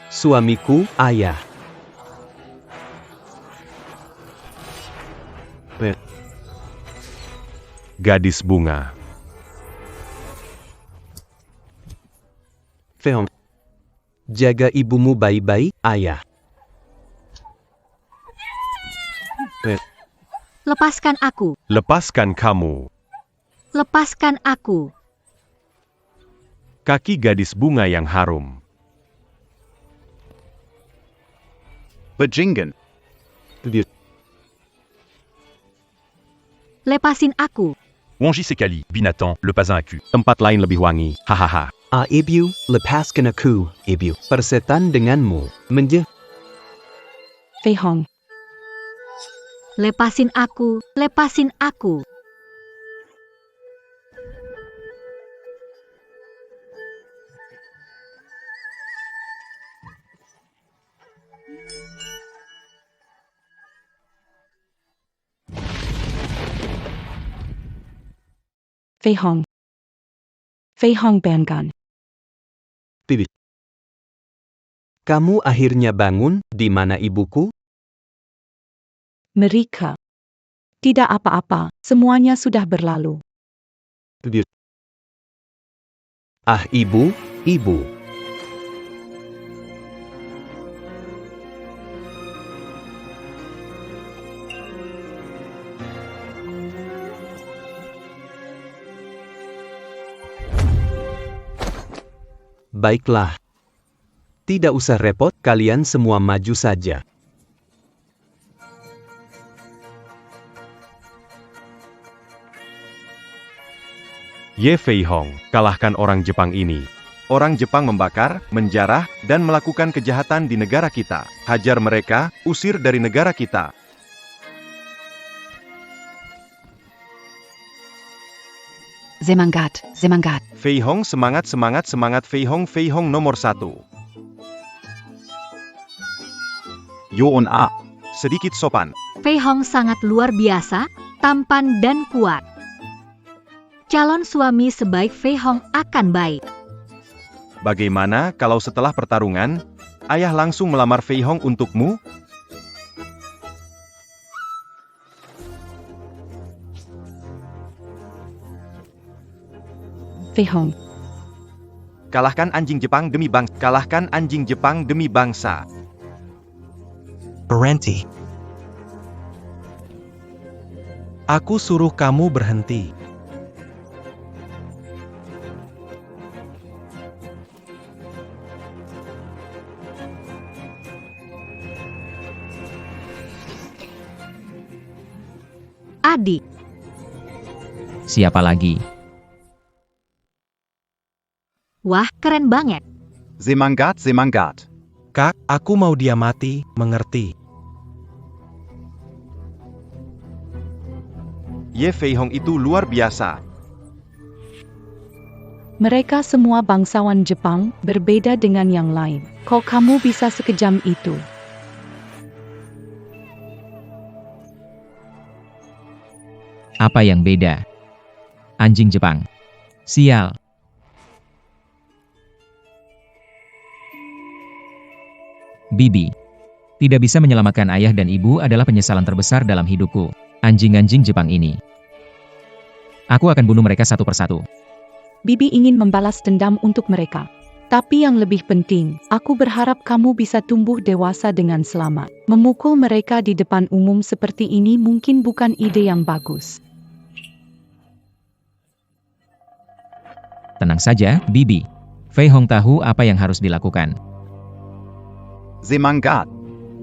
Suamiku, ayah. Gadis bunga. Feong. Jaga ibumu baik-baik, ayah. Lepaskan aku. Lepaskan kamu. Lepaskan aku. Kaki gadis bunga yang harum. Bajingan. Lepasin aku. Wonji Sekali, Binatang, le pas un cul. Tempat lain lebih wangi. Hahaha. Ibu, lepaskan aku, ibu. Persetan denganmu, Fei Hong. Lepasin aku. Lepasin aku. Fei Hong. Fei Hong Bangan. Bibit. Kamu akhirnya bangun, di mana ibuku? Mereka. Tidak apa-apa, semuanya sudah berlalu. Ibu, ibu. Baiklah. Tidak usah repot, kalian semua maju saja. Ye Fei Hong, kalahkan orang Jepang ini. Orang Jepang membakar, menjarah, dan melakukan kejahatan di negara kita. Hajar mereka, usir dari negara kita. Semangat, semangat. Fei Hong semangat semangat semangat Fei Hong nomor 1. Yoon A. Sedikit sopan. Fei Hong sangat luar biasa, tampan dan kuat. Calon suami sebaik Fei Hong akan baik. Bagaimana kalau setelah pertarungan, ayah langsung melamar Fei Hong untukmu? Fei Hong. Kalahkan anjing Jepang demi bangsa. Kalahkan anjing Jepang demi bangsa. Berhenti. Aku suruh kamu berhenti. Adik. Siapa lagi? Wah, keren banget. Semangat, semangat. Kak, aku mau dia mati, mengerti? Ye Fei Hong itu luar biasa. Mereka semua bangsawan Jepang, berbeda dengan yang lain. Kok kamu bisa sekejam itu? Apa yang beda? Anjing Jepang. Sial. Bibi. Tidak bisa menyelamatkan ayah dan ibu adalah penyesalan terbesar dalam hidupku. Anjing-anjing Jepang ini. Aku akan bunuh mereka satu persatu. Bibi ingin membalas dendam untuk mereka. Tapi yang lebih penting, aku berharap kamu bisa tumbuh dewasa dengan selamat. Memukul mereka di depan umum seperti ini mungkin bukan ide yang bagus. Tenang saja, Bibi. Fei Hong tahu apa yang harus dilakukan. Semangat.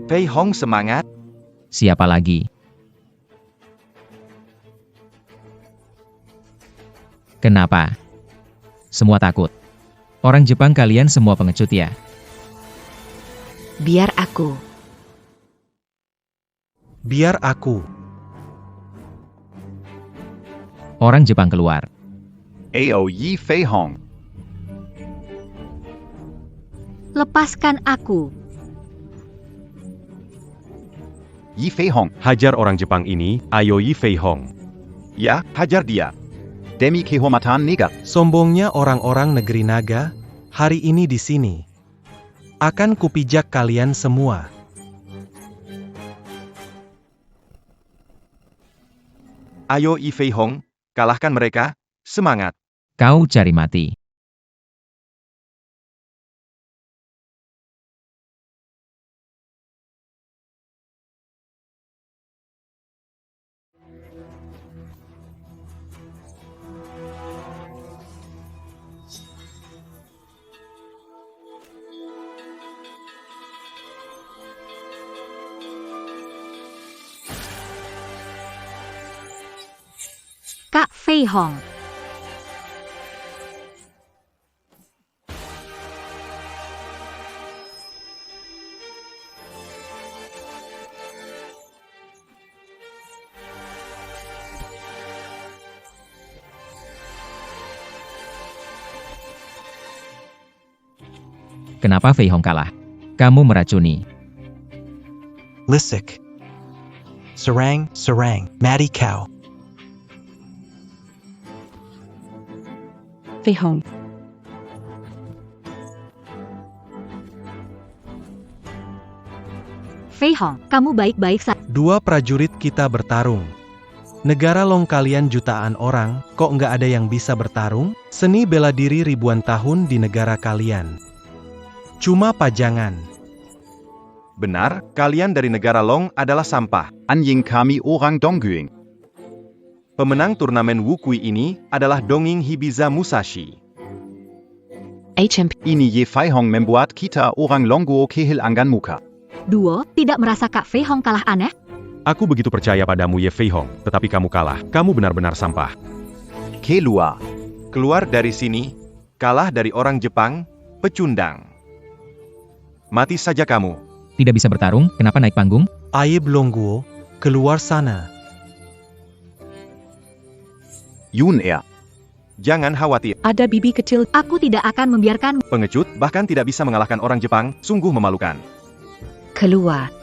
Fei Hong semangat. Siapa lagi? Kenapa? Semua takut. Orang Jepang kalian semua pengecut ya? Biar aku. Biar aku. Orang Jepang keluar. Ao Yi Fei Hong. Lepaskan aku. Yi Fei Hong. Hajar orang Jepang ini, ayo Yi Fei Hong. Ya, Hajar dia. demi kehormatan negara. Sombongnya orang-orang negeri naga, hari ini di sini. Akan kupijak kalian semua. Ayo Yi Fei Hong, kalahkan mereka, semangat. Kau cari mati. Kak Fei Hong. Kenapa Fei Hong kalah? Kamu meracuni. Lisik. Serang, mati kau. Fei Hong. Fei Hong, kamu baik-baik saja. Dua prajurit kita bertarung. Negara Long kalian jutaan orang, kok nggak ada yang bisa bertarung? Seni bela diri ribuan tahun di negara kalian. Cuma pajangan. Benar, kalian dari negara Long adalah sampah. Anjing kami orang Dongguing. Pemenang turnamen Wukui ini adalah Donging Hibiza Musashi. HMP. Ini Ye Fei Hong membuat kita orang Longguo kehilangan muka. Duo, tidak merasa Kak Fei Hong kalah aneh? Aku begitu percaya padamu Ye Fei Hong, tetapi kamu kalah. Kamu benar-benar sampah. Keluar. Keluar dari sini, kalah dari orang Jepang, pecundang. Mati saja kamu. Tidak bisa bertarung, kenapa naik panggung? Aib Longguo, keluar sana. Yun. Jangan khawatir, Ada bibi kecil. Aku tidak akan membiarkan. pengecut bahkan tidak bisa mengalahkan orang Jepang, sungguh memalukan. Keluar.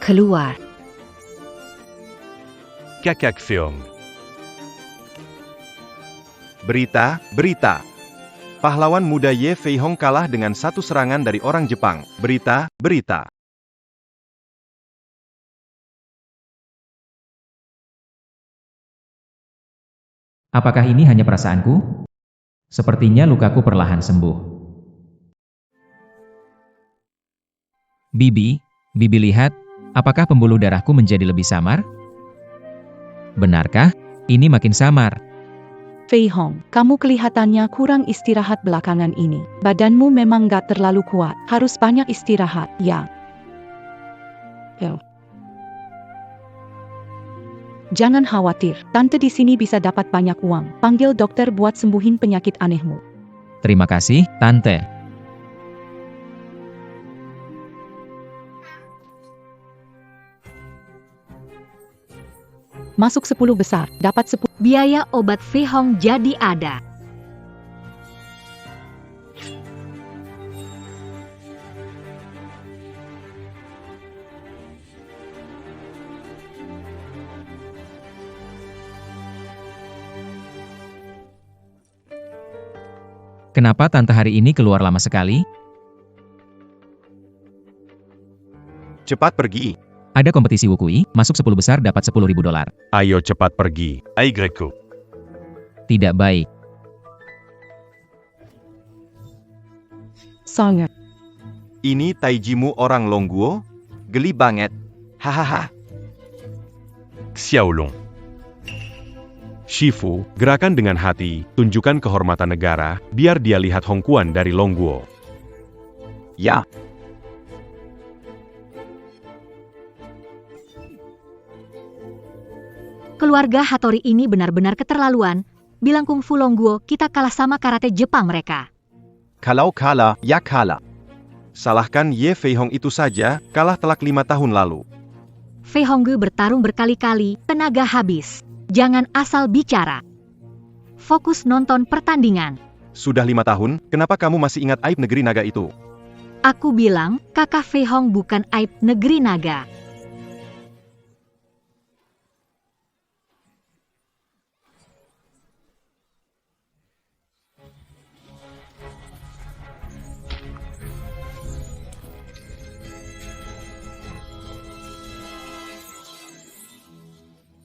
Kakak Feong. Berita. Pahlawan muda Ye Fei Hong kalah dengan satu serangan dari orang Jepang. Berita. Apakah ini hanya perasaanku? Sepertinya lukaku perlahan sembuh. Bibi lihat, apakah pembuluh darahku menjadi lebih samar? Benarkah? Ini makin samar. Fei Hong, kamu kelihatannya kurang istirahat belakangan ini. Badanmu memang gak terlalu kuat. Harus banyak istirahat, ya. Jangan khawatir, tante di sini bisa dapat banyak uang. Panggil dokter buat sembuhin penyakit anehmu. Terima kasih, Tante. Masuk 10 besar, dapat 10. Biaya obat Fei Hong jadi ada. Kenapa Tante hari ini keluar lama sekali? Cepat pergi. Ada kompetisi Wukui, masuk 10 besar dapat $10.000. Ayo cepat pergi. Aigreku. Tidak baik. Sangat. Ini taijimu orang Longguo? Geli banget. Hahaha. Xiaolong. Shifu, gerakan dengan hati, tunjukkan kehormatan negara, biar dia lihat Hongkuan dari Longguo. Ya. Keluarga Hattori ini benar-benar keterlaluan. Bilang kungfu Longguo, kita kalah sama karate Jepang mereka. Kalau kalah, ya kalah. Salahkan Ye Fei Hong itu saja, kalah telak 5 tahun lalu. Fei Hongge bertarung berkali-kali, tenaga habis. Jangan asal bicara. Fokus nonton pertandingan. Sudah 5 tahun, kenapa kamu masih ingat aib negeri naga itu? Aku bilang, kakak Fei Hong bukan aib negeri naga.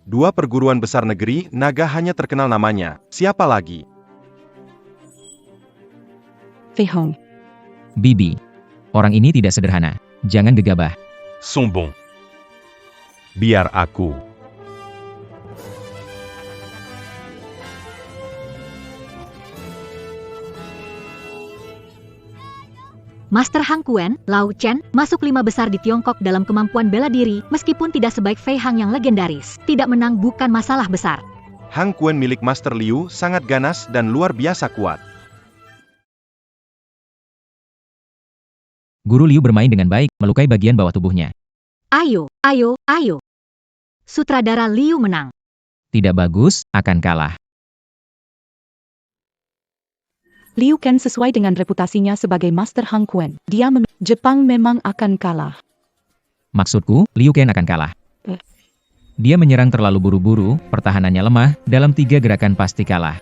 Dua perguruan besar negeri naga hanya terkenal namanya. Siapa lagi? Fei Hong. Bibi. Orang ini tidak sederhana. Jangan gegabah. Sombong. Biar aku. Master Hang Quan, Lao Chen, masuk 5 besar di Tiongkok dalam kemampuan bela diri, meskipun tidak sebaik Fei Hang yang legendaris. Tidak menang bukan masalah besar. Hang Quan milik Master Liu sangat ganas dan luar biasa kuat. Guru Liu bermain dengan baik, melukai bagian bawah tubuhnya. Ayo, ayo, ayo. Sutradara Liu menang. Tidak bagus, akan kalah. Liu Ken sesuai dengan reputasinya sebagai Master Hang Quan. Jepang memang akan kalah. Maksudku, Liu Ken akan kalah. Dia menyerang terlalu buru-buru, pertahanannya lemah, dalam 3 gerakan pasti kalah.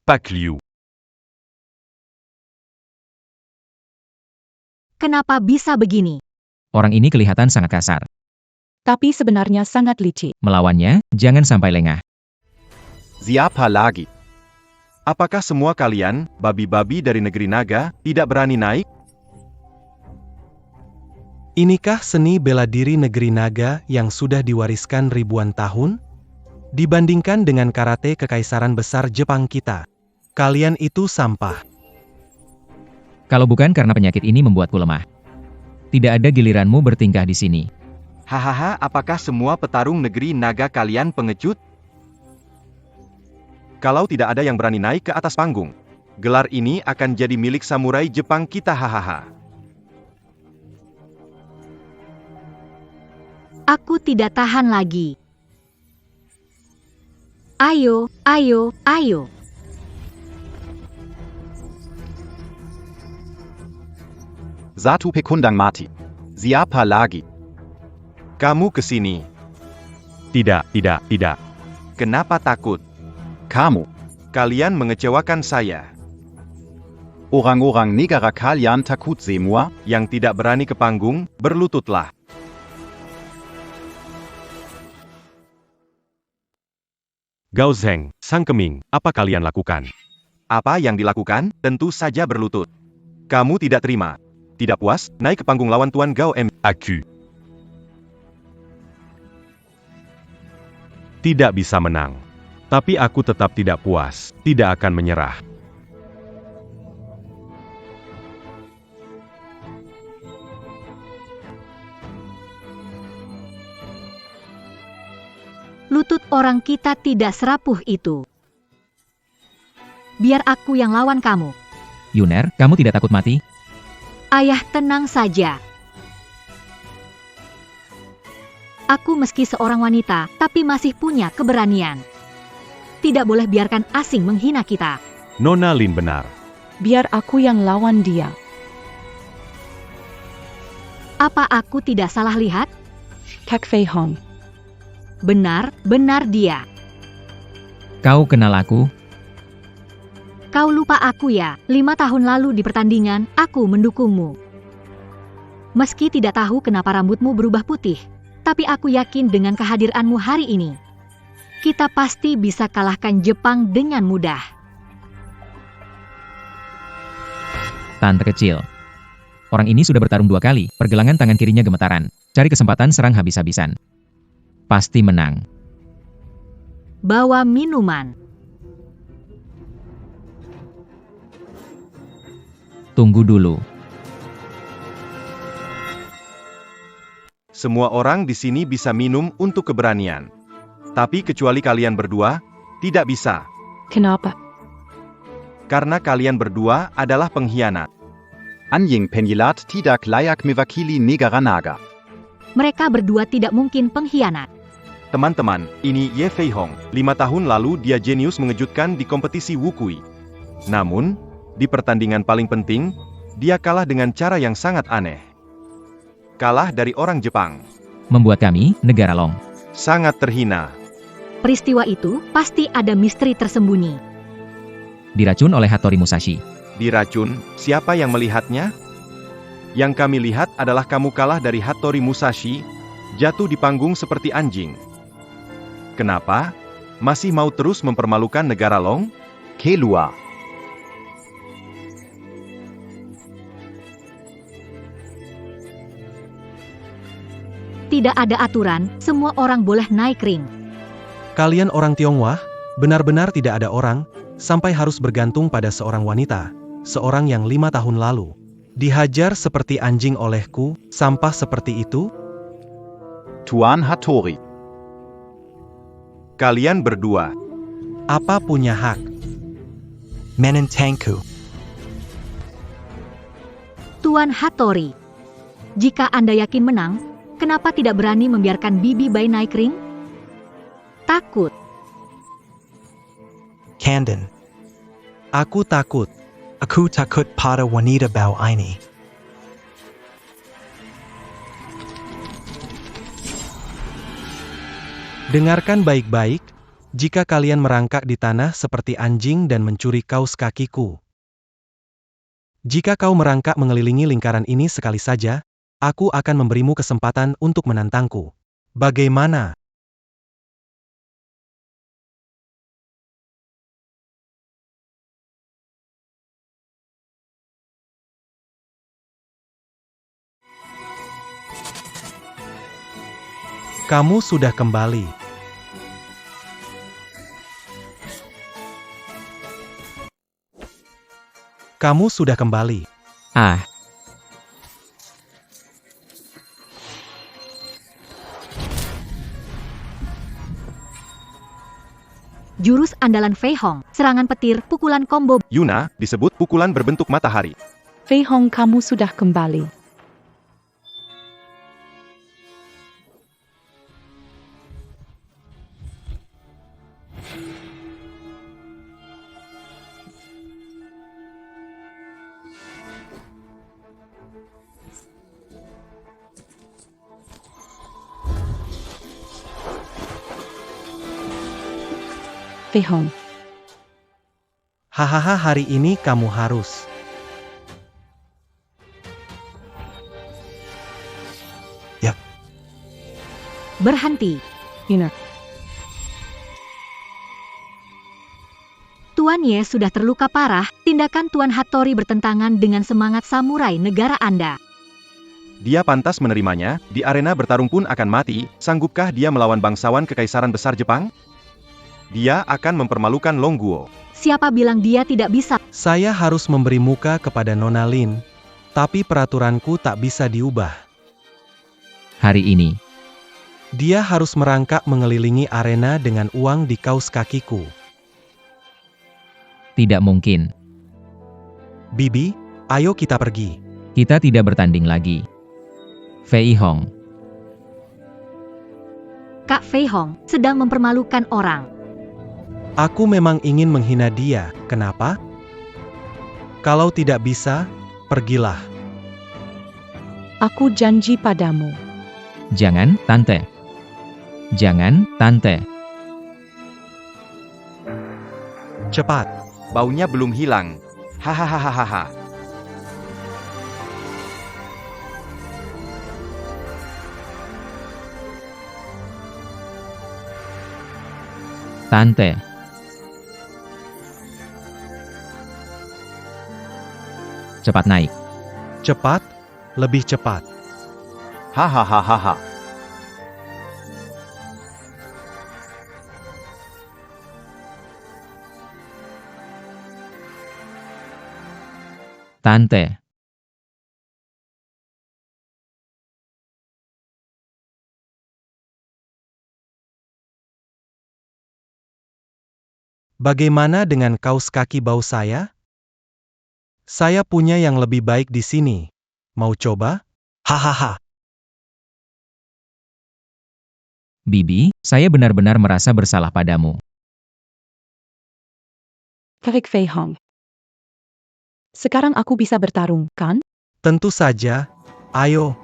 Pak Liu. Kenapa bisa begini? Orang ini kelihatan sangat kasar. Tapi sebenarnya sangat licik. Melawannya, jangan sampai lengah. Siapa lagi? Apakah semua kalian, babi-babi dari negeri naga, tidak berani naik? Inikah seni bela diri negeri naga yang sudah diwariskan ribuan tahun? Dibandingkan dengan karate kekaisaran besar Jepang kita, kalian itu sampah. Kalau bukan karena penyakit ini membuatku lemah. Tidak ada giliranmu bertingkah di sini. Hahaha, apakah semua petarung negeri naga kalian pengecut? Kalau tidak ada yang berani naik ke atas panggung, gelar ini akan jadi milik samurai Jepang kita, hahaha. Aku tidak tahan lagi. Ayo, ayo, ayo. Satu pekundang mati. Siapa lagi? Kamu kesini. Tidak. Kenapa takut? Kamu. Kalian mengecewakan saya. Orang-orang negara kalian takut semua? Yang tidak berani ke panggung, berlututlah. Gao Zheng, Sang Keming, apa kalian lakukan? Apa yang dilakukan? Tentu saja berlutut. Kamu tidak terima. Tidak puas, naik ke panggung lawan Tuan Gao M. Aku tidak bisa menang. Tapi aku tetap tidak puas, tidak akan menyerah. Lutut orang kita tidak serapuh itu. Biar aku yang lawan kamu. Yuner, kamu tidak takut mati? Ayah, tenang saja. Aku meski seorang wanita, tapi masih punya keberanian. Tidak boleh biarkan asing menghina kita. Nona Lin benar. Biar aku yang lawan dia. Apa aku tidak salah lihat? Kak Fei Hong. Benar, benar dia. Kau kenal aku? Kau lupa aku ya, 5 tahun lalu di pertandingan, aku mendukungmu. Meski tidak tahu kenapa rambutmu berubah putih, tapi aku yakin dengan kehadiranmu hari ini, kita pasti bisa kalahkan Jepang dengan mudah. Tante kecil. Orang ini sudah bertarung 2 kali, pergelangan tangan kirinya gemetaran. Cari kesempatan serang habis-habisan. Pasti menang. Bawa minuman. Tunggu dulu. Semua orang di sini bisa minum untuk keberanian. Tapi kecuali kalian berdua, tidak bisa. Kenapa? Karena kalian berdua adalah pengkhianat. Anjing penjilat tidak layak mewakili negara naga. Mereka berdua tidak mungkin pengkhianat. Teman-teman, ini Ye Fei Hong. 5 tahun lalu dia jenius mengejutkan di kompetisi Wukui. Namun, di pertandingan paling penting, dia kalah dengan cara yang sangat aneh. Kalah dari orang Jepang. Membuat kami, negara Long, Sangat terhina. Peristiwa itu pasti ada misteri tersembunyi. diracun oleh Hattori Musashi. Diracun, siapa yang melihatnya? Yang kami lihat adalah kamu kalah dari Hattori Musashi, jatuh di panggung seperti anjing. Kenapa? Masih mau terus mempermalukan negara Long? Keluar. Tidak ada aturan, semua orang boleh naik ring. Kalian orang Tionghoa, benar-benar tidak ada orang, sampai harus bergantung pada seorang wanita, seorang yang 5 tahun lalu dihajar seperti anjing olehku, sampah seperti itu? Tuan Hattori. Kalian berdua. Apa punya hak? Menentangku. Tuan Hattori, jika Anda yakin menang, kenapa tidak berani membiarkan Bibi Bai naik ring? Takut. Kanden. Aku takut. Aku takut pada wanita bau ini. Dengarkan baik-baik, jika kalian merangkak di tanah seperti anjing dan mencuri kaus kakiku. Jika kau merangkak mengelilingi lingkaran ini sekali saja, aku akan memberimu kesempatan untuk menantangku. Bagaimana? Kamu sudah kembali. Kamu sudah kembali. Ah, Jurus andalan Fei Hong, serangan petir, pukulan combo. Yuna, disebut pukulan berbentuk matahari. Fei Hong, kamu sudah kembali. Fei Hong. Hahaha, hari ini kamu harus. Berhenti. Yuna. Tuan Ye sudah terluka parah, tindakan Tuan Hattori bertentangan dengan semangat samurai negara Anda. Dia pantas menerimanya, di arena bertarung pun akan mati, sanggupkah dia melawan bangsawan kekaisaran besar Jepang? Dia akan mempermalukan Longguo. Siapa bilang dia tidak bisa? Saya harus memberi muka kepada Nona Lin, tapi peraturanku tak bisa diubah. hari ini. Dia harus merangkak mengelilingi arena dengan uang di kaus kakiku. Tidak mungkin. Bibi, ayo kita pergi. Kita tidak bertanding lagi. Fei Hong. Kak Fei Hong sedang mempermalukan orang. Aku memang ingin menghina dia, kenapa? Kalau tidak bisa, pergilah. Aku janji padamu. Jangan, Tante. Jangan, Tante. Cepat. Baunya belum hilang. Hahaha. Tante. Cepat naik. Cepat, lebih cepat. Hahaha. Tante. Bagaimana dengan kaus kaki bau saya? Saya punya yang lebih baik di sini. Mau coba? Hahaha. Bibi, saya benar-benar merasa bersalah padamu. Kak Fei Hong. Sekarang aku bisa bertarung, kan? Tentu saja. Ayo.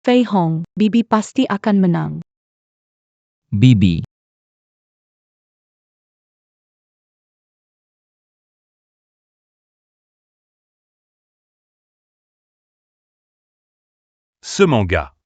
Fei Hong, Bibi pasti akan menang. Bibi. Ce manga.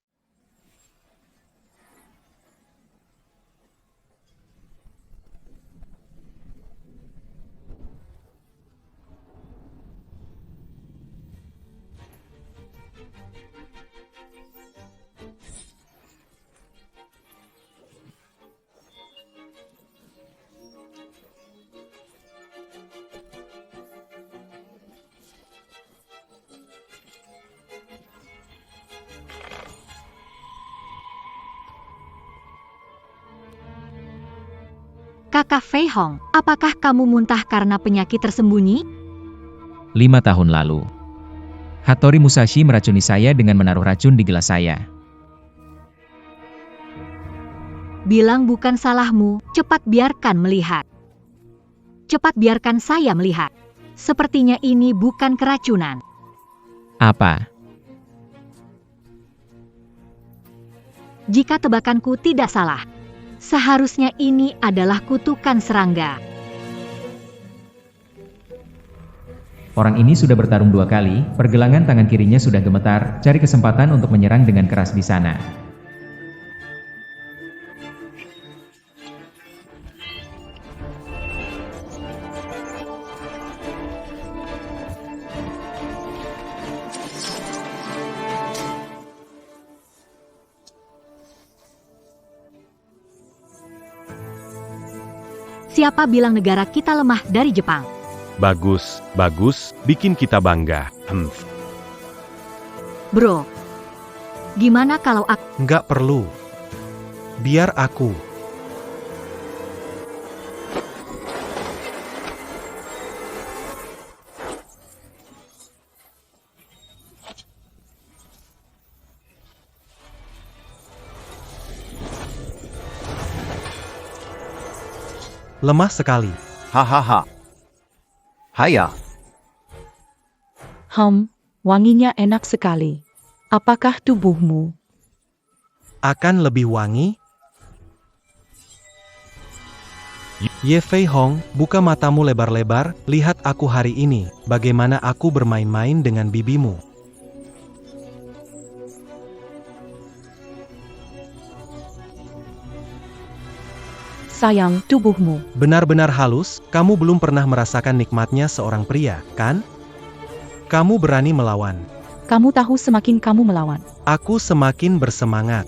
Kakak Fei Hong, apakah kamu muntah karena penyakit tersembunyi? 5 tahun lalu. Hattori Musashi meracuni saya dengan menaruh racun di gelas saya. Bilang bukan salahmu, cepat biarkan melihat. Cepat biarkan saya melihat. Sepertinya ini bukan keracunan. Apa? Jika tebakanku tidak salah, seharusnya ini adalah kutukan serangga. Orang ini sudah bertarung 2 kali, pergelangan tangan kirinya sudah gemetar, cari kesempatan untuk menyerang dengan keras di sana. Siapa bilang negara kita lemah dari Jepang? Bagus, bagus, bikin kita bangga. Bro, gimana kalau aku... Nggak perlu. Biar aku. Lemah sekali. Hahaha. Haya. Wanginya enak sekali. Apakah tubuhmu Akan lebih wangi? Ye Fei Hong, buka matamu lebar-lebar, lihat aku hari ini, bagaimana aku bermain-main dengan bibimu. sayang tubuhmu? Benar-benar halus, kamu belum pernah merasakan nikmatnya seorang pria, kan? Kamu berani melawan. Kamu tahu semakin kamu melawan, Aku semakin bersemangat.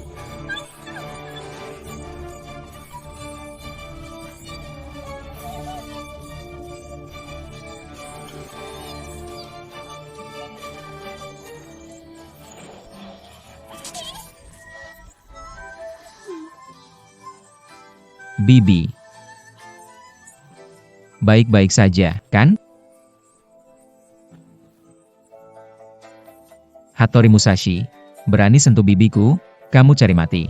Bibi. Baik-baik saja, kan? Hattori Musashi, berani sentuh bibiku, kamu cari mati.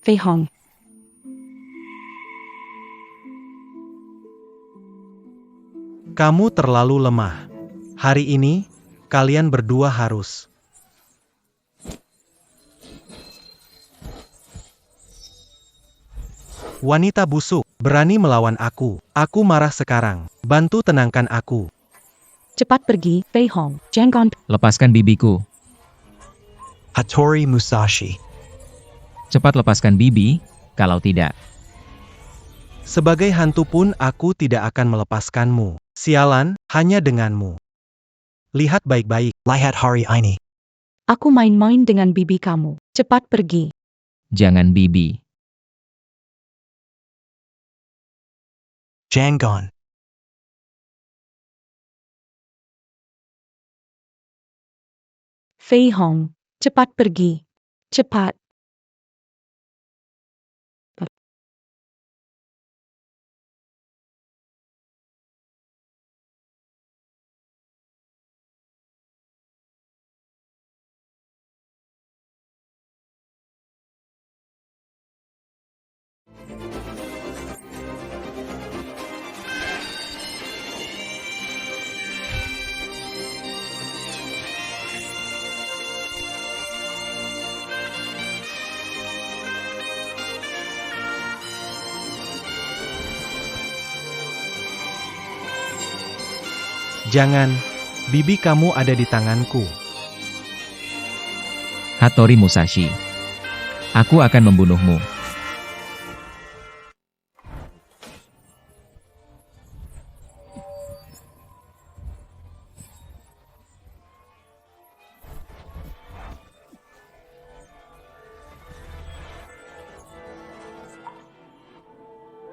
Fei Hong. Kamu terlalu lemah. Hari ini, kalian berdua harus. Wanita busuk, berani melawan aku. Aku marah sekarang. Bantu tenangkan aku. Cepat pergi, Fei Hong. Jangan. Lepaskan bibiku. Hattori Musashi. Cepat lepaskan bibi, kalau tidak. Sebagai hantu pun aku tidak akan melepaskanmu. Sialan, hanya denganmu. Lihat baik-baik. Lihat hari ini. Aku main-main dengan bibi kamu. Cepat pergi. Jangan bibi. Jangan. Fei Hong, cepat pergi. Cepat. Jangan, bibi kamu ada di tanganku. Hattori Musashi. Aku akan membunuhmu.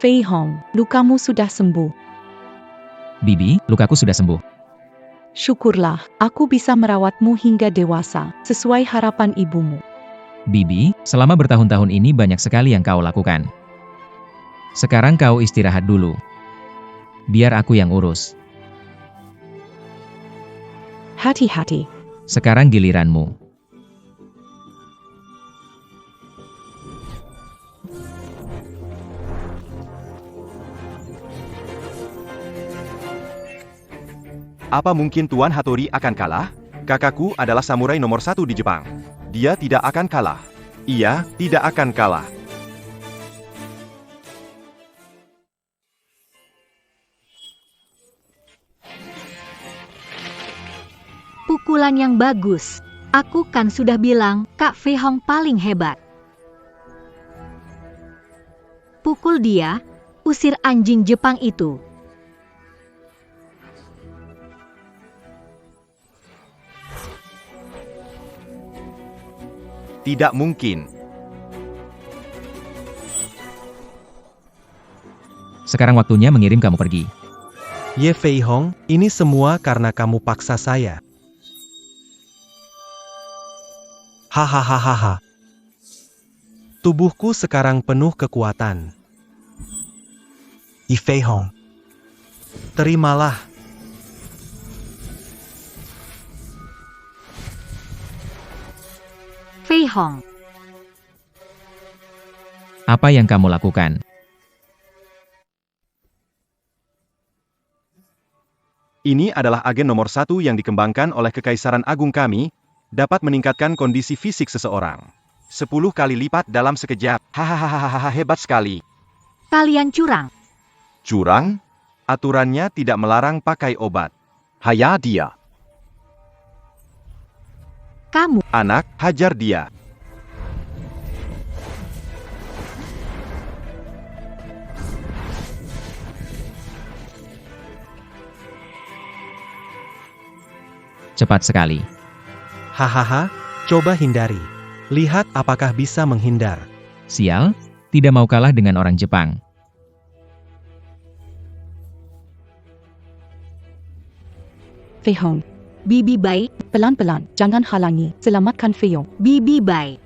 Fei Hong, lukamu sudah sembuh. Bibi, lukaku sudah sembuh. Syukurlah, aku bisa merawatmu hingga dewasa, sesuai harapan ibumu. Bibi, selama bertahun-tahun ini banyak sekali yang kau lakukan. Sekarang kau istirahat dulu. Biar aku yang urus. Hati-hati. Sekarang giliranmu. Apa mungkin Tuan Hattori akan kalah? Kakakku adalah samurai nomor 1 di Jepang. Dia tidak akan kalah. Ia tidak akan kalah. Pukulan yang bagus. Aku kan sudah bilang, Kak Fei Hong paling hebat. Pukul dia, usir anjing Jepang itu. Tidak mungkin. Sekarang waktunya mengirim kamu pergi. Ye Fei Hong, ini semua karena kamu paksa saya. Hahaha. Tubuhku sekarang penuh kekuatan. Ye Fei Hong. Terimalah. Fei Hong. Apa yang kamu lakukan? Ini adalah agen nomor 1 yang dikembangkan oleh Kekaisaran Agung kami, dapat meningkatkan kondisi fisik seseorang. 10 kali lipat dalam sekejap. Hahaha, hebat sekali. Kalian curang. Curang? Aturannya tidak melarang pakai obat. Haya dia. Kamu. Anak, hajar dia. Cepat sekali. Hahaha, coba hindari. Lihat apakah bisa menghindar. Sial, tidak mau kalah dengan orang Jepang. Fei Hong, Bibi baik. pelan-pelan, jangan halangi, selamatkan Fei Hong. Bibi baik.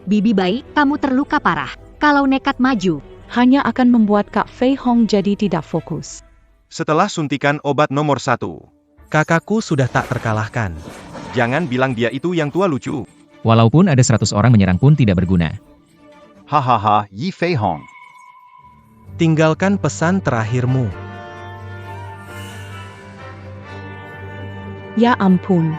Bibi baik, kamu terluka parah. Kalau nekat maju, Hanya akan membuat Kak Fei Hong jadi tidak fokus. Setelah suntikan obat nomor 1. Kakakku sudah tak terkalahkan. Jangan bilang dia itu yang tua lucu. Walaupun ada 100 orang menyerang pun tidak berguna. Hahaha, Ye Fei Hong. Tinggalkan pesan terakhirmu. Ya ampun.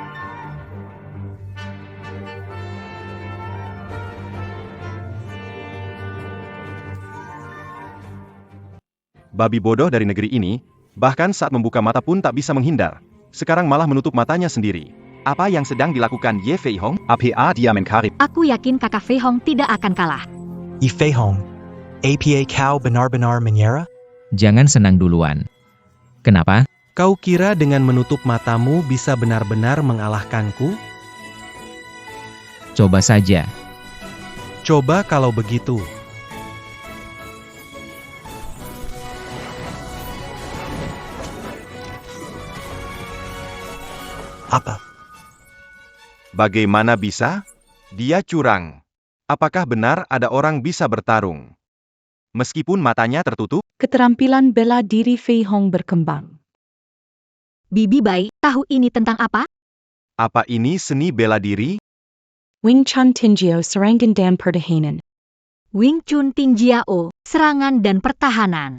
Babi bodoh dari negeri ini, bahkan saat membuka mata pun tak bisa menghindar. Sekarang malah menutup matanya sendiri. Apa yang sedang dilakukan Ye Fei Hong? APA dia menkarib. aku yakin kakak Fei Hong tidak akan kalah. Ye Fei Hong. APA kau benar-benar menyerah? Jangan senang duluan. Kenapa? Kau kira dengan menutup matamu bisa benar-benar mengalahkanku? Coba saja. Coba kalau begitu. Apa? Bagaimana bisa? Dia curang. Apakah benar ada orang bisa bertarung? Meskipun matanya tertutup, Keterampilan bela diri Fei Hong berkembang. Bibi baik, tahu ini tentang apa? apa ini seni bela diri? Wing Chun Tinjio Serangan dan Pertahanan. Wing Chun Tinjiao, serangan dan pertahanan.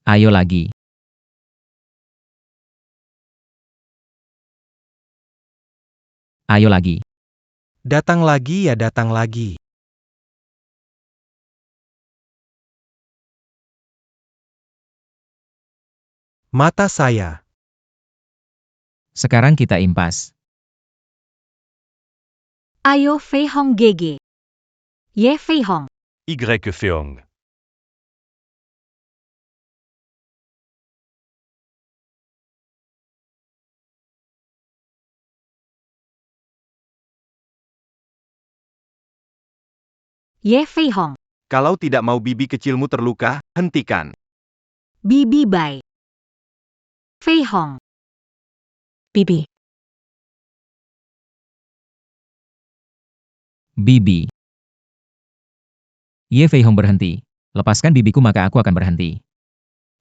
Ayo lagi. Ayo lagi. Datang lagi ya datang lagi. Mata saya. Sekarang kita impas. Ayo Fei Hong GG. Ye Fei Hong. Y Feong. Ye Fei Hong. Kalau tidak mau bibi kecilmu terluka, hentikan. Bibi Bai. Fei Hong. Bibi. Bibi. Ye Fei Hong berhenti. Lepaskan bibiku maka aku akan berhenti.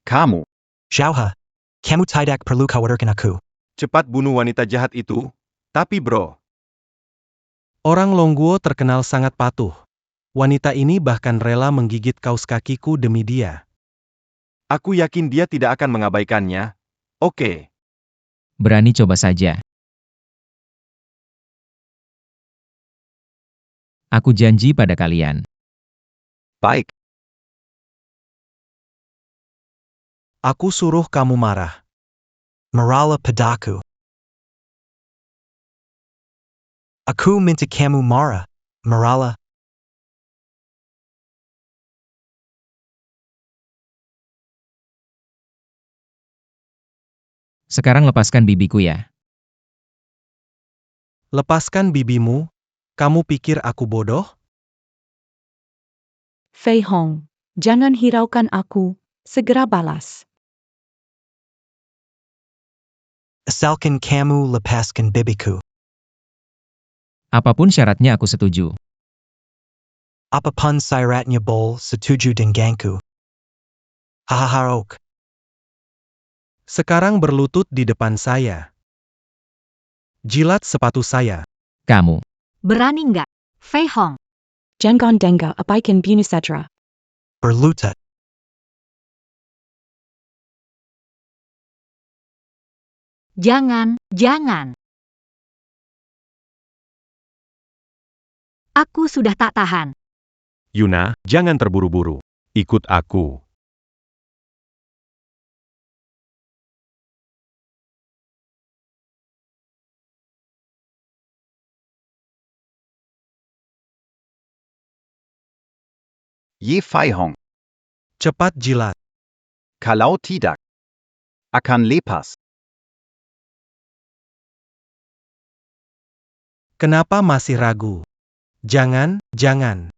Kamu. Xiaohe. Kamu tidak perlu khawatirkan aku. Cepat bunuh wanita jahat itu. Tapi bro, Orang Longguo terkenal sangat patuh. Wanita ini bahkan rela menggigit kaus kakiku demi dia. aku yakin dia tidak akan mengabaikannya. Oke. Berani coba saja. Aku janji pada kalian. Baik. Aku suruh kamu marah. Marala padaku. Aku minta kamu marah. Marala. Sekarang lepaskan bibiku ya. Lepaskan bibimu. Kamu pikir aku bodoh? Fei Hong, jangan hiraukan aku, segera balas. Asalkan kamu lepaskan bibiku. Apapun syaratnya aku setuju. Apapun syaratnya bol setuju denganku. Hahaha ok. Sekarang berlutut di depan saya. Jilat sepatu saya. Kamu. Berani nggak? Fei Hong. Jangan dengar abaikan Bunusadra. Berlutut. Jangan, jangan. Aku sudah tak tahan. Yuna, jangan terburu-buru. Ikut aku. Ye Fei Hong. Cepat jilat. Kalau tidak, akan lepas. Kenapa masih ragu? Jangan, jangan.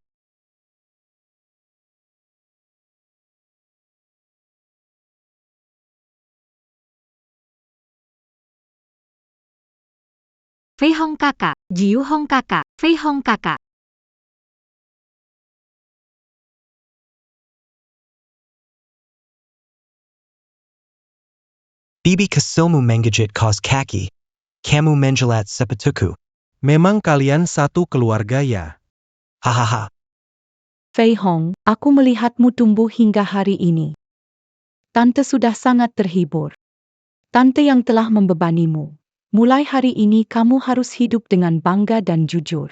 Fei Hong kakak, Jiu Hong kakak, Fei Hong kakak. Bibi kesilmu menggigit kaus kaki. Kamu menjilat sepatuku. Memang kalian satu keluarga ya? Hahaha. Fei Hong, aku melihatmu tumbuh hingga hari ini. Tante sudah sangat terhibur. Tante yang telah membebanimu. Mulai hari ini kamu harus hidup dengan bangga dan jujur.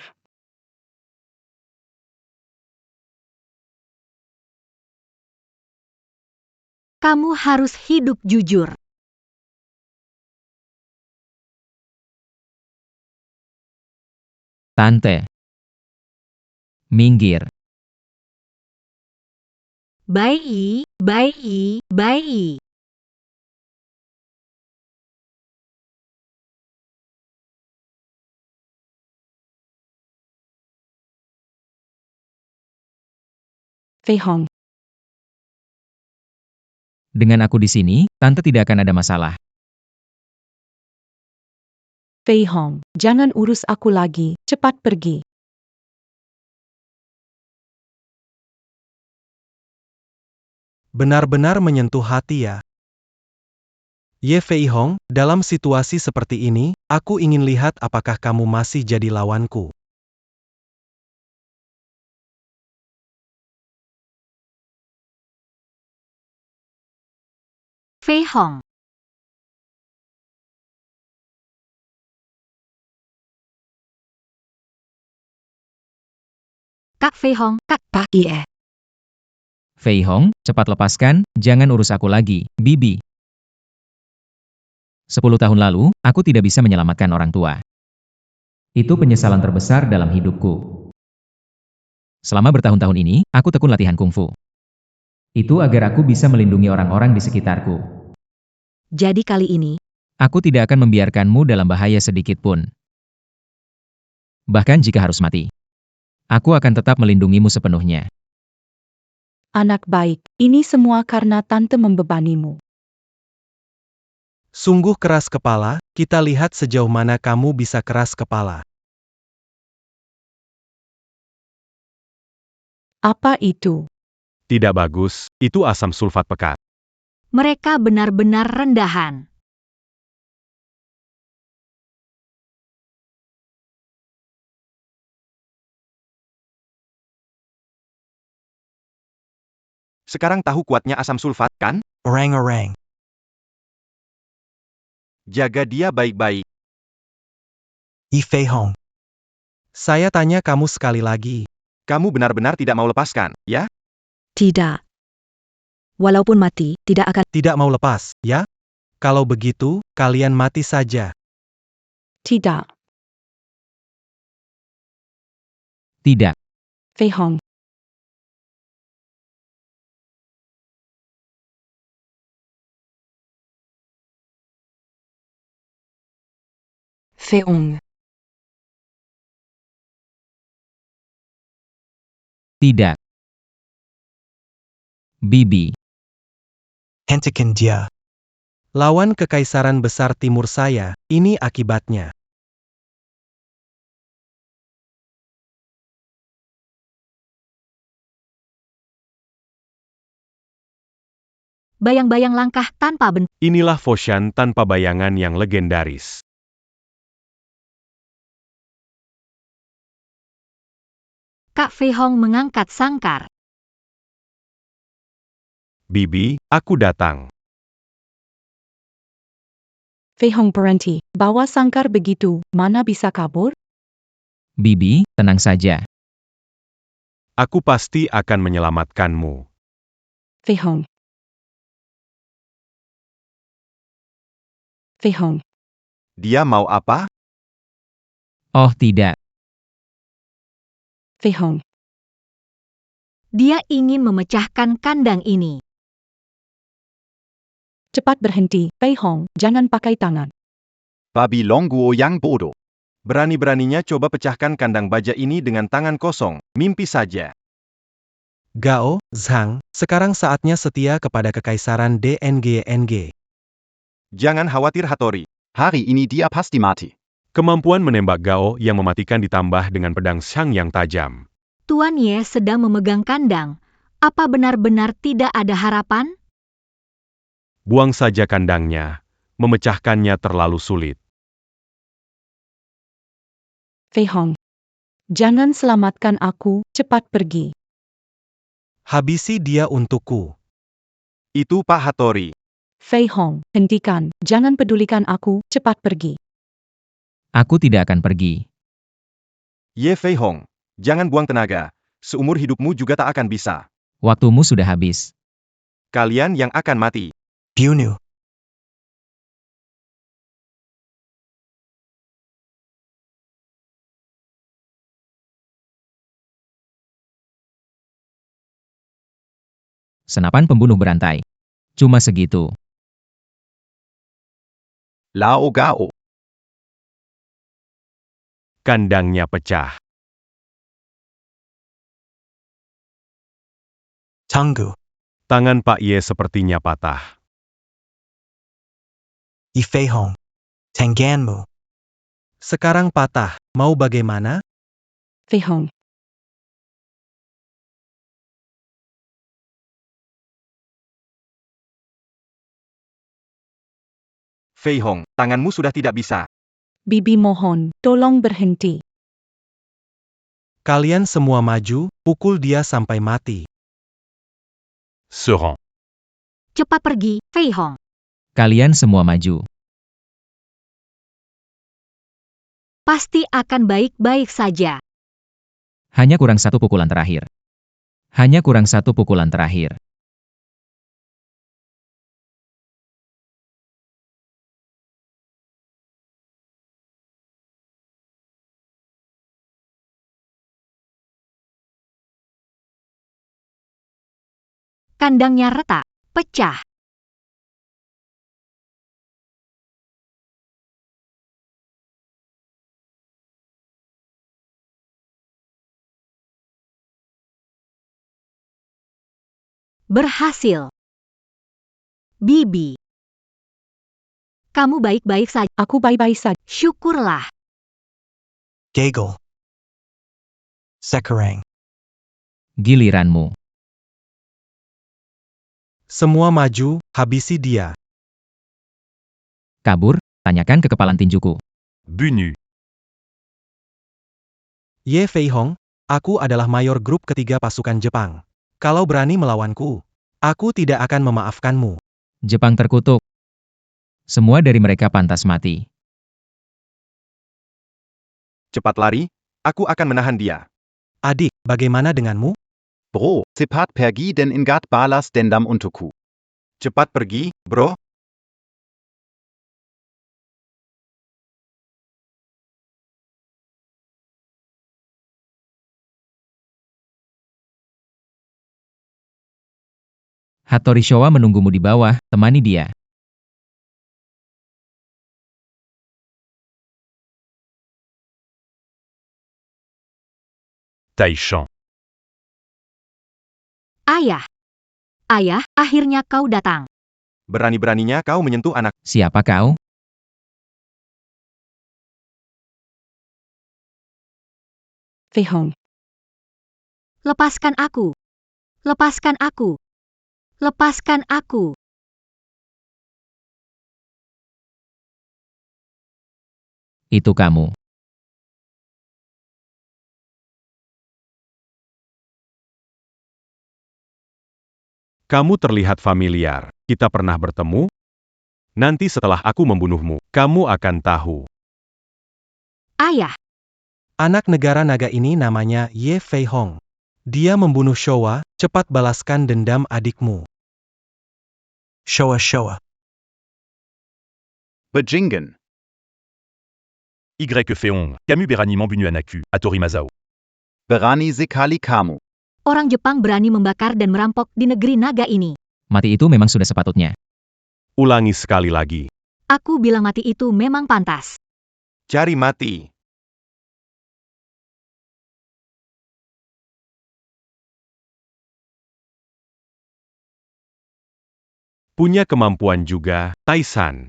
Kamu harus hidup jujur. Tante. Minggir. Bai, bai, bai. Fei Hong, Dengan aku di sini, Tante tidak akan ada masalah. Fei Hong, jangan urus aku lagi, cepat pergi. Benar-benar menyentuh hati ya. Ye Fei Hong, dalam situasi seperti ini, aku ingin lihat apakah kamu masih jadi lawanku. Fei Hong. Kak Fei Hong, Kak Pak Ie. Fei Hong, cepat lepaskan, jangan urus aku lagi, Bibi. 10 tahun lalu, aku tidak bisa menyelamatkan orang tua. Itu penyesalan terbesar dalam hidupku. Selama bertahun-tahun ini, aku tekun latihan kungfu. Itu agar aku bisa melindungi orang-orang di sekitarku. Jadi kali ini, Aku tidak akan membiarkanmu dalam bahaya sedikit pun. Bahkan jika harus mati. Aku akan tetap melindungimu sepenuhnya. Anak baik, ini semua karena tante membebanimu. Sungguh keras kepala, kita lihat sejauh mana kamu bisa keras kepala. Apa itu? Tidak bagus, itu asam sulfat pekat. mereka benar-benar rendahan. Sekarang tahu kuatnya asam sulfat, kan? Orang-orang. Jaga dia baik-baik. Yi Fei Hong. Saya tanya kamu sekali lagi. Kamu benar-benar tidak mau lepaskan, ya? Tidak. Walaupun mati, tidak akan. Tidak mau lepas, ya? Kalau begitu, kalian mati saja. Tidak. Tidak. Fei Hong. Fei Hong. Tidak. Bibi. Hentikan dia. Lawan Kekaisaran Besar Timur saya, ini akibatnya. Bayang-bayang langkah tanpa bentuk. Inilah Foshan tanpa bayangan yang legendaris. Kak Fei Hong mengangkat sangkar. Bibi, aku datang. Fei Hong berhenti. Bawa sangkar begitu, mana bisa kabur? Bibi, tenang saja. Aku pasti akan menyelamatkanmu. Fei Hong. Fei Hong. Dia mau apa? Oh tidak. Fei Hong. Dia ingin memecahkan kandang ini. Cepat berhenti, Fei Hong, jangan pakai tangan. Babi Longguo Yang Bodo. Berani-beraninya coba pecahkan kandang baja ini dengan tangan kosong, mimpi saja. Gao, Zhang, sekarang saatnya setia kepada Kekaisaran DNGNG. Jangan khawatir Hattori. Hari ini dia pasti mati. Kemampuan menembak Gao yang mematikan ditambah dengan pedang Shang yang tajam. Tuan Ye sedang memegang kandang. Apa benar-benar tidak ada harapan? Buang saja kandangnya. Memecahkannya terlalu sulit. Fei Hong. Jangan selamatkan aku, cepat pergi. Habisi dia untukku. Itu Pak Hattori. Fei Hong, hentikan, jangan pedulikan aku, cepat pergi. Aku tidak akan pergi. Ye Fei Hong, jangan buang tenaga. Seumur hidupmu juga tak akan bisa. Waktumu sudah habis. Kalian yang akan mati. Bunu. Senapan pembunuh berantai. Cuma segitu. Lao Gao. Kandangnya pecah. Tunggu. Tangan Pak Ye sepertinya patah. Yi Fei Hong. Tanganmu. Sekarang patah, mau bagaimana? Fei Hong. Fei Hong, tanganmu sudah tidak bisa. Bibi mohon, tolong berhenti. Kalian semua maju, pukul dia sampai mati. Serang. Cepat pergi, Fei Hong. Kalian semua maju. Pasti akan baik-baik saja. Hanya kurang satu pukulan terakhir. Hanya kurang satu pukulan terakhir. Kandangnya retak, pecah. Berhasil. Bibi. Kamu baik-baik saja. Aku baik-baik saja. Syukurlah. Gagel. Sekarang. Giliranmu. Semua maju, habisi dia. Kabur, tanyakan kekepalan tinjuku. Bunu. Ye Fei Hong, aku adalah mayor grup ketiga pasukan Jepang. Kalau berani melawanku, aku tidak akan memaafkanmu. Jepang terkutuk. Semua dari mereka pantas mati. Cepat lari, aku akan menahan dia. Adik, bagaimana denganmu? Bro, cepat pergi dan ingat balas dendam untukku. Cepat pergi, bro. Hattori Showa menunggumu di bawah, temani dia. Taishan. Ayah. Ayah, akhirnya kau datang. Berani-beraninya kau menyentuh anak. Siapa kau? Fei Hong. Lepaskan aku. Lepaskan aku. Lepaskan aku. Itu kamu. Kamu terlihat familiar. Kita pernah bertemu? Nanti setelah aku membunuhmu, kamu akan tahu. Ayah. Anak negara naga ini namanya Ye Fei Hong. Dia membunuh Showa, cepat balaskan dendam adikmu. Showa Showa. Bejingen. Y. Féon, Camus berani membunuh anakku, Hattori Masao. Berani sekali kamu. Orang Jepang berani membakar dan merampok di negeri naga ini. Mati itu memang sudah sepatutnya. Ulangi sekali lagi. Aku bilang mati itu memang pantas. Cari mati. Punya kemampuan juga, Taisan.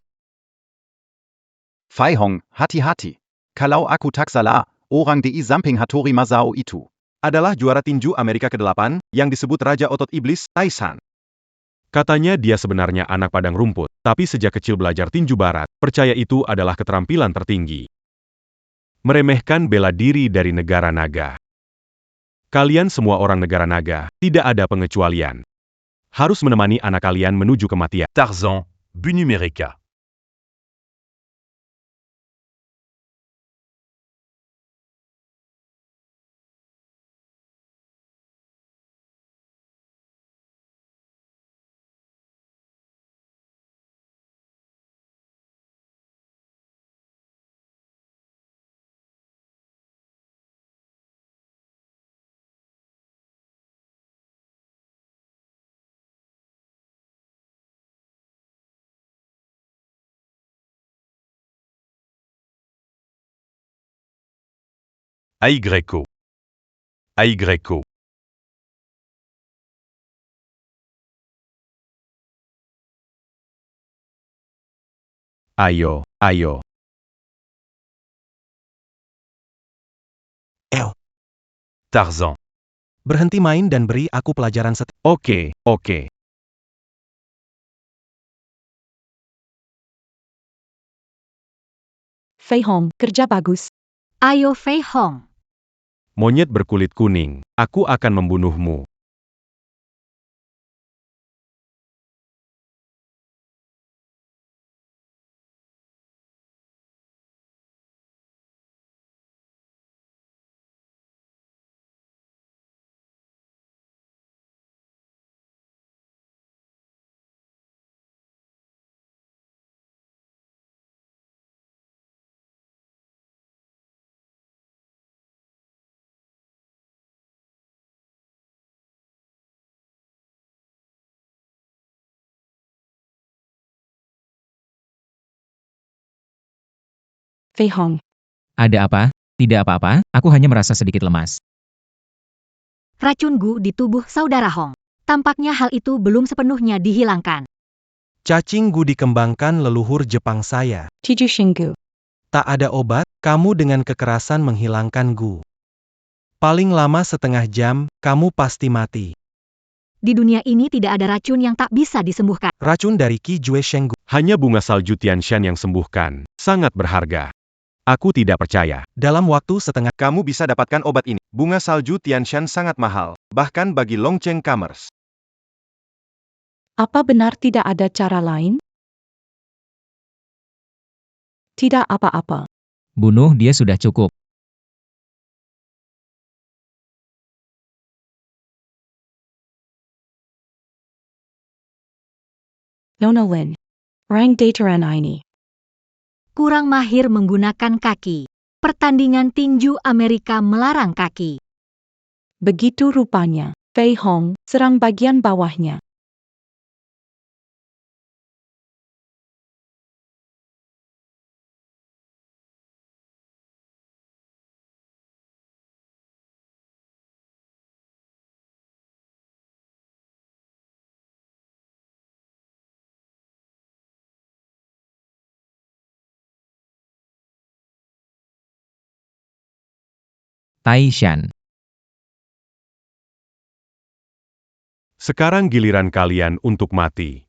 Fei Hong, hati-hati. Kalau aku tak salah, orang di samping Hattori Masao itu Adalah juara tinju Amerika ke-8, yang disebut Raja Otot Iblis, Taisan. Katanya dia sebenarnya anak padang rumput, tapi sejak kecil belajar tinju barat, percaya itu adalah keterampilan tertinggi. Meremehkan bela diri dari negara naga. Kalian semua orang negara naga, tidak ada pengecualian. Harus menemani anak kalian menuju kematian. Tarzan, Bunu Mereka. Aigreco. Aigreco. Ayo, ayo. Tarzan. Berhenti main dan beri aku pelajaran Oke, oke. Fei Hong, kerja bagus. Ayo Fei Hong. Monyet berkulit kuning, aku akan membunuhmu. Fei Hong. Ada apa? Tidak apa-apa, aku hanya merasa sedikit lemas. Racun Gu di tubuh saudara Hong. Tampaknya hal itu belum sepenuhnya dihilangkan. Cacing Gu dikembangkan leluhur Jepang saya. Tiju Shinggu. Tak ada obat, kamu dengan kekerasan menghilangkan Gu. Paling lama setengah jam, kamu pasti mati. Di dunia ini tidak ada racun yang tak bisa disembuhkan. Racun dari Qi Jue Sheng Gu. Hanya bunga salju Tianshan yang sembuhkan. Sangat berharga. Aku tidak percaya. Dalam waktu setengah, Kamu bisa dapatkan obat ini. Bunga salju Tianshan sangat mahal, bahkan bagi Longcheng Commerce. Apa benar tidak ada cara lain? Tidak apa-apa. Bunuh dia sudah cukup. Nona Lin. Rang Dataran ini. Kurang mahir menggunakan kaki. Pertandingan tinju Amerika melarang kaki. Begitu rupanya. Fei Hong serang bagian bawahnya. Taishan. Sekarang giliran kalian untuk mati.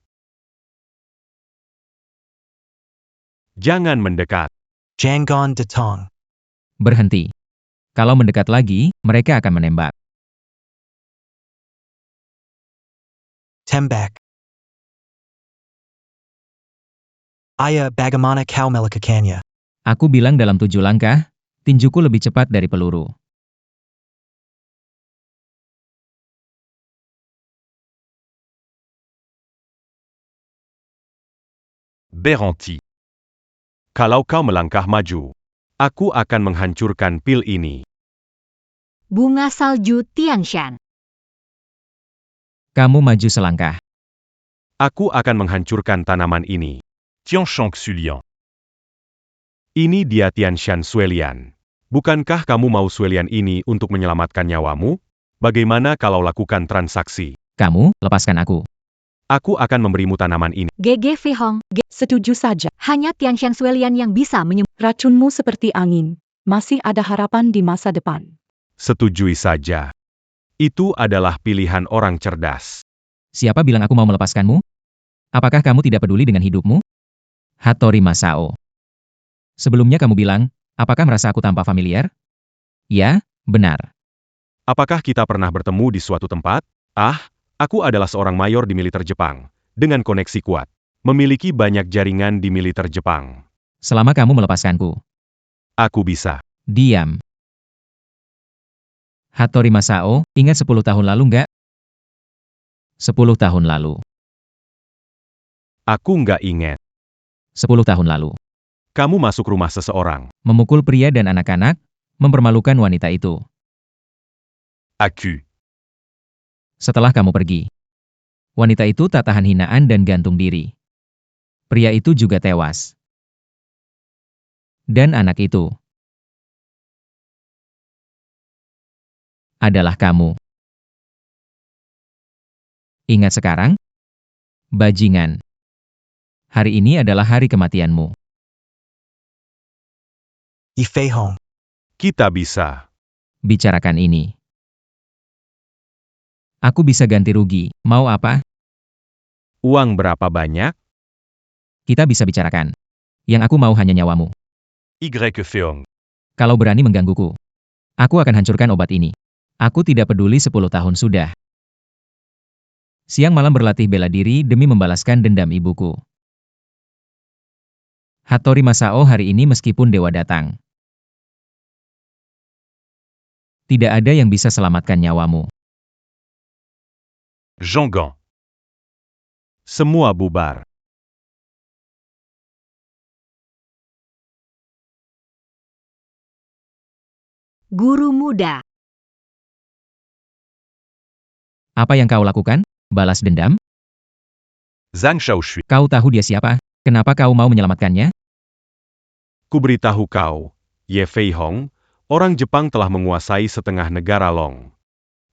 Jangan mendekat. Jangon Datong. Berhenti. Kalau mendekat lagi, mereka akan menembak. Tembak. Aya Bagamana Kau Melikakanya. Aku bilang dalam 7 langkah, tinjuku lebih cepat dari peluru. Beranti. Kalau kau melangkah maju, aku akan menghancurkan pil ini. Bunga salju Tianshan. Kamu maju selangkah. Aku akan menghancurkan tanaman ini. Tianshang Xulian. Ini dia Tianshan Suelian. Bukankah kamu mau Suelian ini untuk menyelamatkan nyawamu? Bagaimana kalau lakukan transaksi? Kamu, lepaskan aku. Aku akan memberimu tanaman ini. GG Fei Hong. Setuju saja. Hanya Tianshan Suelian yang bisa menyembuhkan. Racunmu seperti angin. Masih ada harapan di masa depan. Setujui saja. Itu adalah pilihan orang cerdas. Siapa bilang aku mau melepaskanmu? Apakah kamu tidak peduli dengan hidupmu? Hattori Masao. Sebelumnya kamu bilang, apakah merasa aku tampak familiar? Ya, benar. Apakah kita pernah bertemu di suatu tempat? Aku adalah seorang mayor di militer Jepang, dengan koneksi kuat. Memiliki banyak jaringan di militer Jepang. Selama kamu melepaskanku. Aku bisa. Diam. Hattori Masao, ingat 10 tahun lalu nggak? 10 tahun lalu. Aku nggak ingat. 10 tahun lalu. Kamu masuk rumah seseorang. Memukul pria dan anak-anak, mempermalukan wanita itu. Aku. Setelah kamu pergi. Wanita itu tak tahan hinaan dan gantung diri. Pria itu juga tewas. Dan anak itu adalah kamu. Ingat sekarang? Bajingan. Hari ini adalah hari kematianmu. Fei Hong. Kita bisa. Bicarakan ini. Aku bisa ganti rugi. Mau apa? Uang berapa banyak? Kita bisa bicarakan. Yang aku mau hanya nyawamu. Y Feong. Kalau berani menggangguku, aku akan hancurkan obat ini. Aku tidak peduli 10 tahun sudah. Siang malam berlatih bela diri demi membalaskan dendam ibuku. Hattori Masao hari ini meskipun dewa datang. Tidak ada yang bisa selamatkan nyawamu. Jangan. Semua bubar. Guru muda. Apa yang kau lakukan? Balas dendam? Zhang Shaoshui. Kau tahu dia siapa? Kenapa kau mau menyelamatkannya? Kuberitahu kau, Ye Fei Hong, orang Jepang telah menguasai setengah negara Long.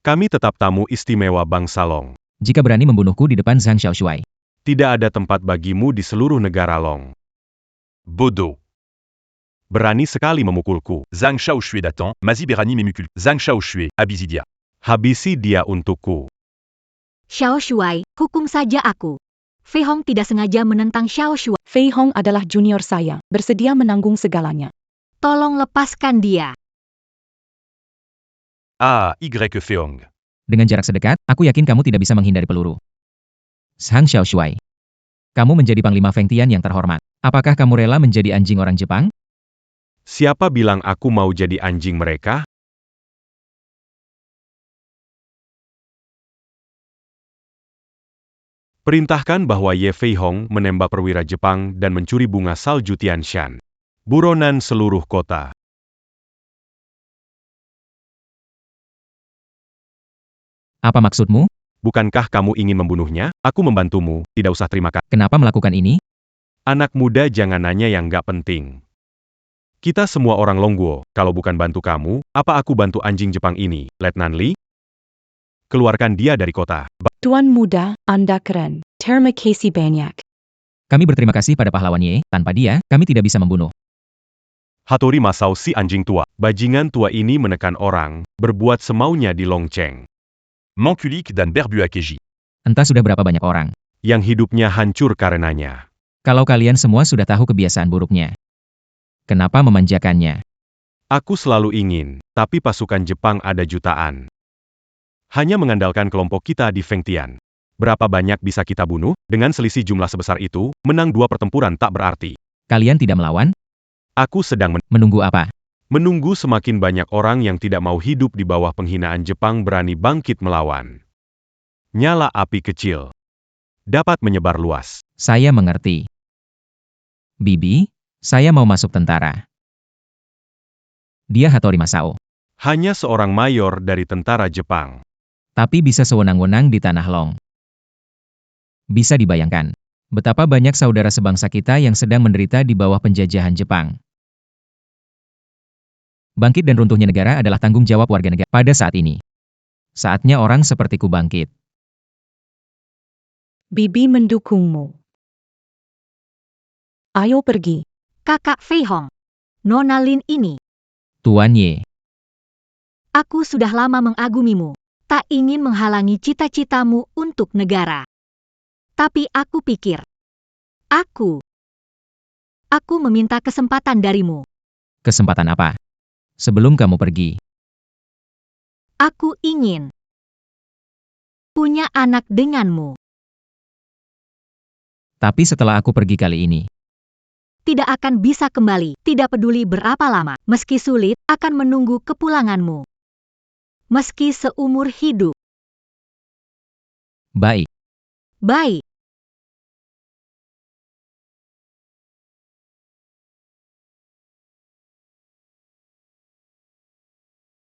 Kami tetap tamu istimewa bangsa Long. Jika berani membunuhku di depan Zhang Xiaoshuai, Tidak ada tempat bagimu di seluruh negara Long. Bodo. Berani sekali memukulku. Zhang Xiaoshui datant, Mazi Berani Memukul. Zhang Xiaoshui, Abizidia. Habisi dia untukku. Xiao Shuai, hukum saja aku. Fei Hong tidak sengaja menentang Xiao Shuai. Fei Hong adalah junior saya, bersedia menanggung segalanya. Tolong lepaskan dia. Ah, Y Feong. dengan jarak sedekat, aku yakin kamu tidak bisa menghindari peluru. Zhang Xiaoshuai. Kamu menjadi Panglima Feng Tian yang terhormat. Apakah kamu rela menjadi anjing orang Jepang? Siapa bilang aku mau jadi anjing mereka? Perintahkan bahwa Ye Fei Hong menembak perwira Jepang dan mencuri bunga salju Tianshan. Buronan seluruh kota. Apa maksudmu? Bukankah kamu ingin membunuhnya? Aku membantumu, tidak usah terima kasih. Kenapa melakukan ini? Anak muda jangan nanya yang nggak penting. Kita semua orang Longguo, kalau bukan bantu kamu, apa aku bantu anjing Jepang ini, Letnan Li? Keluarkan dia dari kota. Tuan muda, Anda keren. Terima kasih banyak. Kami berterima kasih pada pahlawan Ye, tanpa dia, kami tidak bisa membunuh. Hattori Masao si anjing tua. Bajingan tua ini menekan orang, berbuat semaunya di Longcheng. Mankulik dan Berbuakeji. Entah sudah berapa banyak orang yang hidupnya hancur karenanya. Kalau kalian semua sudah tahu kebiasaan buruknya, kenapa memanjakannya? Aku selalu ingin, tapi pasukan Jepang ada jutaan. Hanya mengandalkan kelompok kita di Feng Tian. Berapa banyak bisa kita bunuh? Dengan selisih jumlah sebesar itu, menang 2 pertempuran tak berarti. Kalian tidak melawan? Aku sedang menunggu apa? Menunggu semakin banyak orang yang tidak mau hidup di bawah penghinaan Jepang berani bangkit melawan. Nyala api kecil dapat menyebar luas. Saya mengerti. Bibi, saya mau masuk tentara. Dia Hattori Masao. Hanya seorang mayor dari tentara Jepang. Tapi bisa sewenang-wenang di Tanah Long. Bisa dibayangkan, betapa banyak saudara sebangsa kita yang sedang menderita di bawah penjajahan Jepang. Bangkit dan runtuhnya negara adalah tanggung jawab warga negara pada saat ini. Saatnya orang sepertiku bangkit. Bibi mendukungmu. Ayo pergi. Kakak Fei Hong. Nona Lin ini. Tuan Ye. Aku sudah lama mengagumimu. Tak ingin menghalangi cita-citamu untuk negara. Tapi aku pikir. Aku meminta kesempatan darimu. Kesempatan apa? Sebelum kamu pergi. Aku ingin punya anak denganmu. Tapi setelah aku pergi kali ini, tidak akan bisa kembali, tidak peduli berapa lama, meski sulit, akan menunggu kepulanganmu. Meski seumur hidup. baik. Baik.